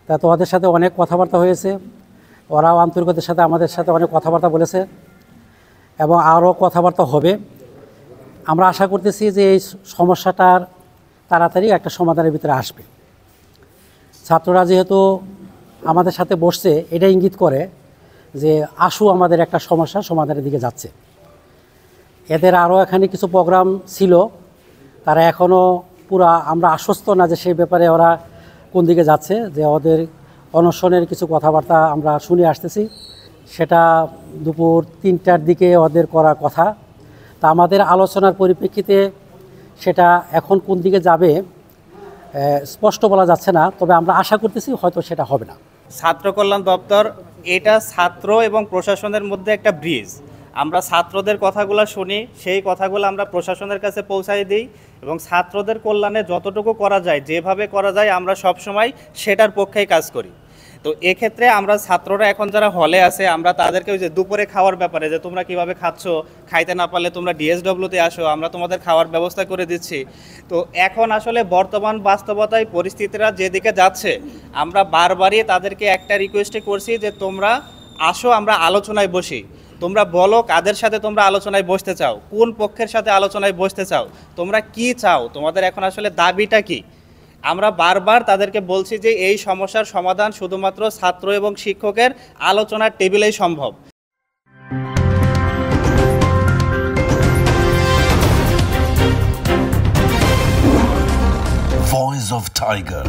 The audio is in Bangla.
তা তো ওদের সাথে অনেক কথাবার্তা হয়েছে, ওরাও আন্তরিকতার সাথে আমাদের সাথে অনেক কথাবার্তা বলেছে এবং আরও কথাবার্তা হবে। আমরা আশা করতেছি যে এই সমস্যাটার তাড়াতাড়ি একটা সমাধানের ভিতরে আসবে। ছাত্ররা যেহেতু আমাদের সাথে বসছে, এটা ইঙ্গিত করে যে আশু আমাদের একটা সমস্যা সমাধানের দিকে যাচ্ছে। এদের আরও এখানে কিছু প্রোগ্রাম ছিল, তারা এখনও পুরা আমরা আশ্বস্ত না যে সেই ব্যাপারে ওরা কোন দিকে যাচ্ছে। যে ওদের অনশনের কিছু কথাবার্তা আমরা শুনে আসতেছি, সেটা দুপুর 3টার দিকে ওদের করার কথা। তা আমাদের আলোচনার পরিপ্রেক্ষিতে সেটা এখন কোন দিকে যাবে স্পষ্ট বলা যাচ্ছে না, তবে আমরা আশা করতেছি হয়তো সেটা হবে না। ছাত্র কল্যাণ দপ্তর এটা ছাত্র এবং প্রশাসনের মধ্যে একটা ব্রিজ। আমরা ছাত্রদের কথাগুলো শুনি, সেই কথাগুলো আমরা প্রশাসনের কাছে পৌঁছাই দিই এবং ছাত্রদের কল্যাণে যতটুকু করা যায়, যেভাবে করা যায় আমরা সবসময় সেটার পক্ষেই কাজ করি। তো এক্ষেত্রে আমরা ছাত্ররা এখন যারা হলে আছে, আমরা তাদেরকে ওই যে দুপুরে খাওয়ার ব্যাপারে যে তোমরা কিভাবে খাচ্ছ, খাইতে না পারলে তোমরা ডিএসডব্লিউতে আসো, আমরা তোমাদের খাওয়ার ব্যবস্থা করে দিচ্ছি। তো এখন আসলে বর্তমান বাস্তবতায় পরিস্থিতিরা যেদিকে যাচ্ছে, আমরা বারবারই তাদেরকে একটা রিকোয়েস্টই করছি যে তোমরা আসো, আমরা আলোচনায় বসি। তোমরা বলো কাদের সাথে তোমরা আলোচনায় বসতে চাও, কোন পক্ষের সাথে আলোচনায় বসতে চাও, তোমরা কি চাও, তোমাদের এখন আসলে দাবিটা কি। আমরা বারবার তাদেরকে বলছি যে এই সমস্যার সমাধান শুধুমাত্র ছাত্র এবং শিক্ষকের আলোচনার টেবিলেই সম্ভব। Voice of Tiger.